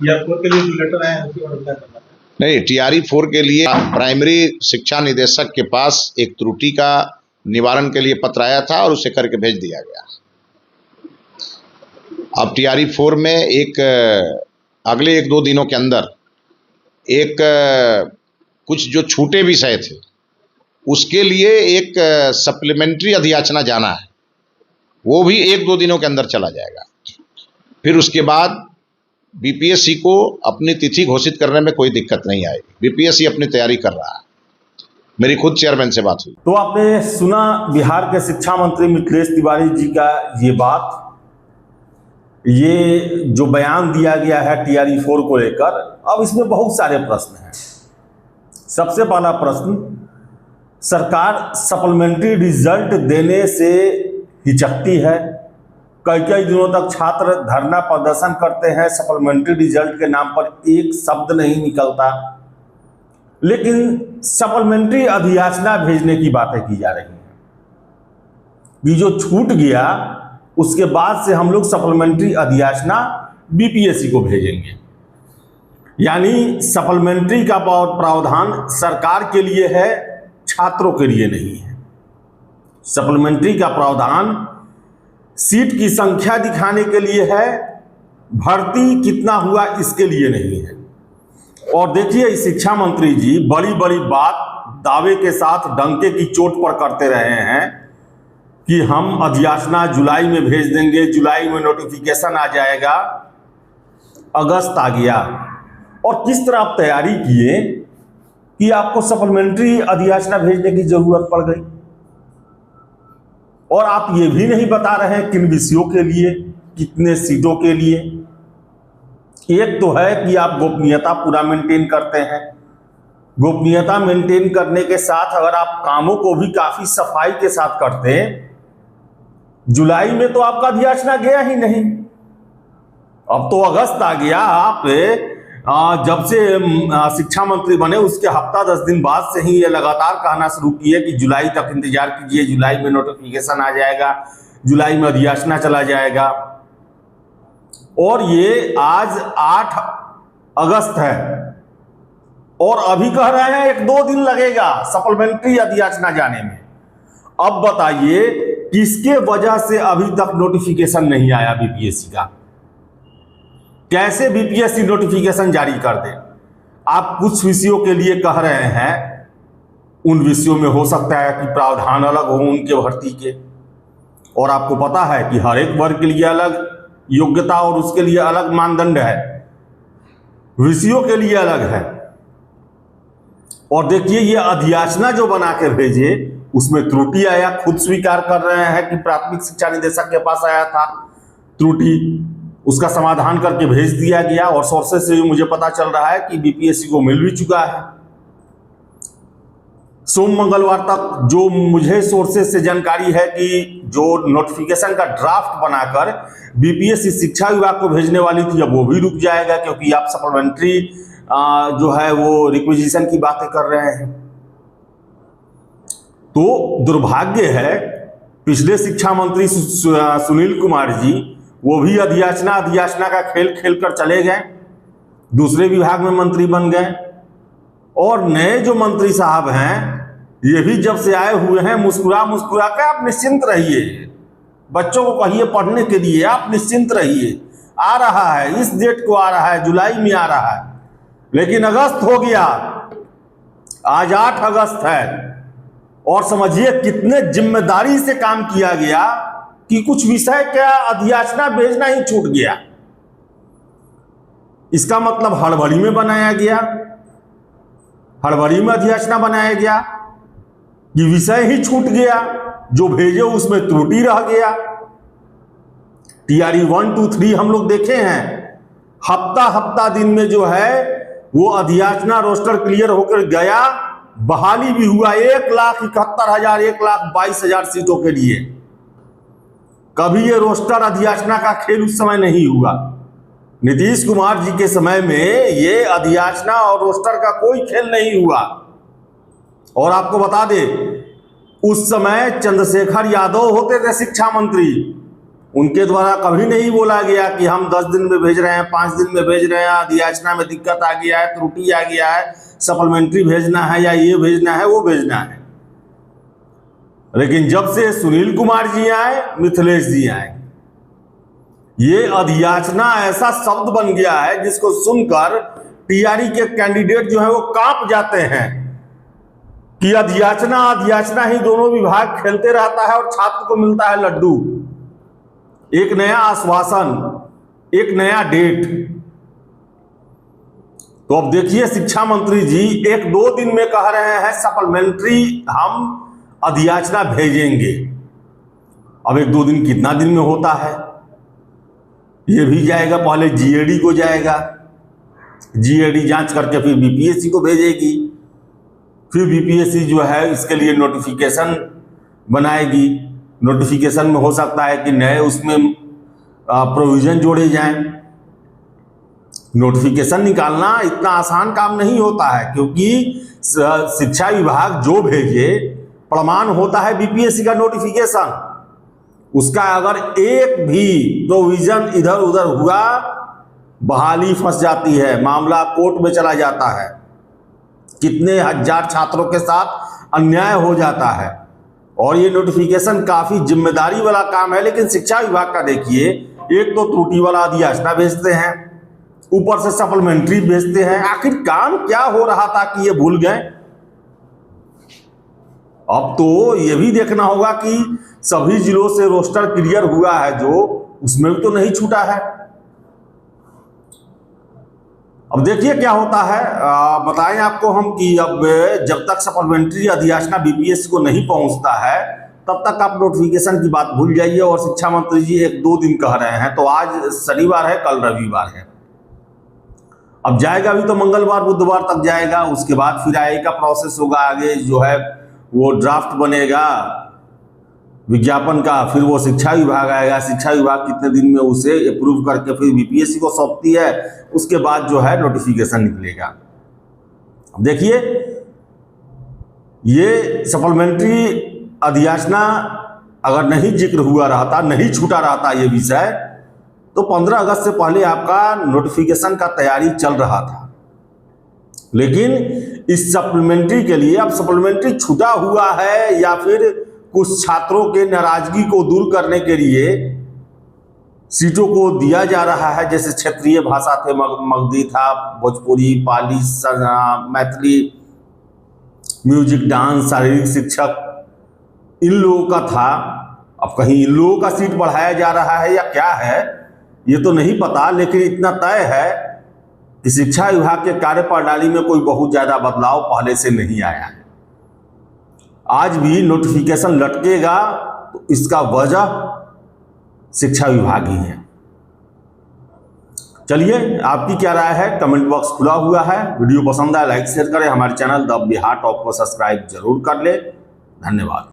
TR 4 के लिए जो लेटर आया है उसी ऑर्डर क्या करना है? नहीं, TRE 4 के लिए प्राइमरी शिक्षा निदेशक के पास एक त्रुटि का निवारण के लिए पत्र आया था और उसे करके भेज दिया गया। अब TRE 4 में एक अगले 1-2 दिनों के अंदर एक कुछ जो छूटे विषय थे उसके लिए एक सप्लीमेंट्री अधियाचना जाना है, वो भी 1-2 दिनों के अंदर चला जाएगा। फिर उसके बाद BPSC को अपनी तिथि घोषित करने में कोई दिक्कत नहीं आएगी। BPSC अपनी तैयारी कर रहा है। मेरी खुद चेयरमैन से बात हुई। तो आपने सुना बिहार के शिक्षा मंत्री मिथिलेश तिवारी जी का ये बात, ये जो बयान दिया गया है TRE 4 को लेकर। अब इसमें बहुत सारे प्रश्न हैं। सबसे पहला प्रश्न, सरकार सप्लीमेंट्री रिजल्ट देने से हिचकती है। कई दिनों तक छात्र धरना प्रदर्शन करते हैं, सप्लीमेंट्री रिजल्ट के नाम पर एक शब्द नहीं निकलता, लेकिन सप्लीमेंट्री अधियाचना भेजने की बातें की जा रही हैं। ये जो छूट गया उसके बाद से हम लोग सप्लीमेंट्री अधियाचना BPSC को भेजेंगे, यानी सप्लीमेंट्री का प्रावधान सरकार के लिए है, छात्रों के लिए नहीं है। सप्लीमेंट्री का प्रावधान सीट की संख्या दिखाने के लिए है, भर्ती कितना हुआ इसके लिए नहीं है। और देखिए, शिक्षा मंत्री जी बड़ी बड़ी बात दावे के साथ डंके की चोट पर करते रहे हैं कि हम अधियाचना जुलाई में भेज देंगे, जुलाई में नोटिफिकेशन आ जाएगा। अगस्त आ गया और किस तरह आप तैयारी किए कि आपको सप्लीमेंट्री अधियाचना भेजने की जरूरत पड़ गई। और आप ये भी नहीं बता रहे हैं किन विषयों के लिए, कितने सीटों के लिए। एक तो है कि आप गोपनीयता पूरा मेंटेन करते हैं। गोपनीयता मेंटेन करने के साथ अगर आप कामों को भी काफी सफाई के साथ करते, जुलाई में तो आपका अधियाचना गया ही नहीं, अब तो अगस्त आ गया। आप जब से शिक्षा मंत्री बने उसके हफ्ता 10 दिन बाद से ही ये लगातार कहना शुरू किए कि जुलाई तक इंतजार कीजिए, जुलाई में नोटिफिकेशन आ जाएगा, जुलाई में अधियाचना चला जाएगा। और ये आज 8 अगस्त है और अभी कह रहे हैं 1-2 दिन लगेगा सप्लीमेंट्री अधियाचना जाने में। अब बताइए किसके वजह से अभी तक नोटिफिकेशन नहीं आया BPSC का? कैसे BPSC नोटिफिकेशन जारी कर दे? आप कुछ विषयों के लिए कह रहे हैं, उन विषयों में हो सकता है कि प्रावधान अलग हो उनके भर्ती के, और आपको पता है कि हर एक वर्ग के लिए अलग योग्यता और उसके लिए अलग मानदंड है, विषयों के लिए अलग है। और देखिए, ये अधियाचना जो बना के भेजे उसमें त्रुटि आया, खुद स्वीकार कर रहे हैं कि प्राथमिक शिक्षा निदेशक के पास आया था त्रुटि, उसका समाधान करके भेज दिया गया। और सोर्सेस से मुझे पता चल रहा है कि BPSC को मिल भी चुका है। सोम मंगलवार तक जो मुझे सोर्सेस से जानकारी है कि जो नोटिफिकेशन का ड्राफ्ट बनाकर BPSC शिक्षा विभाग को भेजने वाली थी, अब वो भी रुक जाएगा, क्योंकि आप सप्लीमेंट्री जो है वो रिक्विजिशन की बातें कर रहे हैं। तो दुर्भाग्य है, पिछले शिक्षा मंत्री सुनील कुमार जी वो भी अधियाचना का खेल खेल कर चले गए, दूसरे विभाग में मंत्री बन गए। और नए जो मंत्री साहब हैं ये भी जब से आए हुए हैं मुस्कुरा मुस्कुरा के आप निश्चिंत रहिए, बच्चों को कहिए पढ़ने के लिए, आप निश्चिंत रहिए, आ रहा है, इस डेट को आ रहा है, जुलाई में आ रहा है। लेकिन अगस्त हो गया, आज 8 अगस्त है, और समझिए कितने जिम्मेदारी से काम किया गया कि कुछ विषय का अधियाचना भेजना ही छूट गया। इसका मतलब हड़बड़ी में बनाया गया, हड़बड़ी में अधियाचना बनाया गया, ये विषय ही छूट गया, जो भेजे उसमें त्रुटि रह गया। TRE 1, 2, 3 हम लोग देखे हैं, हफ्ता दिन में जो है वो अधियाचना रोस्टर क्लियर होकर गया, बहाली भी हुआ 1,71,000 1,22,000 सीटों के लिए। कभी ये रोस्टर अधियाचना का खेल उस समय नहीं हुआ। नीतीश कुमार जी के समय में ये अधियाचना और रोस्टर का कोई खेल नहीं हुआ। और आपको बता दे, उस समय चंद्रशेखर यादव होते थे शिक्षा मंत्री, उनके द्वारा कभी नहीं बोला गया कि हम 10 दिन में भेज रहे हैं, 5 दिन में भेज रहे हैं, अधियाचना में दिक्कत आ गया है, त्रुटि आ गया है, सप्लीमेंट्री भेजना है या ये भेजना है वो भेजना है। लेकिन जब से सुनील कुमार जी आए, मिथिलेश जी आए, ये अधियाचना ऐसा शब्द बन गया है जिसको सुनकर टीआरई के कैंडिडेट जो है वो कांप जाते हैं कि अधियाचना अधियाचना ही दोनों विभाग खेलते रहता है और छात्र को मिलता है लड्डू। एक नया आश्वासन, एक नया डेट। तो अब देखिए शिक्षा मंत्री जी 1-2 दिन में कह रहे हैं सप्लीमेंट्री हम अधियाचना भेजेंगे। अब 1-2 दिन कितना दिन में होता है, ये भी जाएगा, पहले जीएडी को जाएगा, जीएडी जांच करके फिर बीपीएससी को भेजेगी, फिर बीपीएससी जो है इसके लिए नोटिफिकेशन बनाएगी। नोटिफिकेशन में हो सकता है कि नए उसमें प्रोविजन जोड़े जाएं। नोटिफिकेशन निकालना इतना आसान काम नहीं होता है, क्योंकि शिक्षा विभाग जो भेजे प्रमाण होता है बीपीएससी का नोटिफिकेशन। उसका अगर एक भी प्रोविजन इधर उधर हुआ, बहाली फंस जाती है, मामला कोर्ट में चला जाता है, कितने हजार छात्रों के साथ अन्याय हो जाता है। और ये नोटिफिकेशन काफी जिम्मेदारी वाला काम है। लेकिन शिक्षा विभाग का देखिए, एक तो त्रुटि वाला अधियाचना भेजते हैं, ऊपर से सप्लीमेंट्री भेजते हैं। आखिर काम क्या हो रहा था कि ये भूल गए? अब तो ये भी देखना होगा कि सभी जिलों से रोस्टर क्लियर हुआ है, जो उसमें भी तो नहीं छूटा है। अब देखिए क्या होता है। बताएं आपको हम कि अब जब तक सप्लीमेंट्री अधियाचना बीपीएससी को नहीं पहुंचता है, तब तक आप नोटिफिकेशन की बात भूल जाइए। और शिक्षा मंत्री जी 1-2 दिन कह रहे हैं, तो आज शनिवार है, कल रविवार है, अब जाएगा भी तो मंगलवार बुधवार तक जाएगा। उसके बाद फिर आईए का प्रोसेस होगा, आगे जो है वो ड्राफ्ट बनेगा विज्ञापन का, फिर वो शिक्षा विभाग आएगा, शिक्षा विभाग कितने दिन में उसे अप्रूव करके फिर बीपीएससी को सौंपती है, उसके बाद जो है नोटिफिकेशन निकलेगा। अब देखिए ये सप्लीमेंट्री अधियाचना अगर नहीं जिक्र हुआ रहता, नहीं छूटा रहता ये विषय, तो 15 अगस्त से पहले आपका नोटिफिकेशन का तैयारी चल रहा था। लेकिन इस सप्लीमेंट्री के लिए अब सप्लीमेंट्री छूटा हुआ है या फिर कुछ छात्रों के नाराजगी को दूर करने के लिए सीटों को दिया जा रहा है। जैसे क्षेत्रीय भाषा थे, मगधी था, भोजपुरी, पाली, मैथिली, म्यूजिक, डांस, शारीरिक शिक्षक, इन लोगों का था। अब कहीं इन लोगों का सीट बढ़ाया जा रहा है या क्या है ये तो नहीं पता, लेकिन इतना तय है कि शिक्षा विभाग के कार्य प्रणाली में कोई बहुत ज्यादा बदलाव पहले से नहीं आया है। आज भी नोटिफिकेशन लटकेगा तो इसका वजह शिक्षा विभाग ही है। चलिए आपकी क्या राय है, कमेंट बॉक्स खुला हुआ है। वीडियो पसंद आए लाइक शेयर करें, हमारे चैनल द बिहार टॉप को सब्सक्राइब जरूर कर ले। धन्यवाद।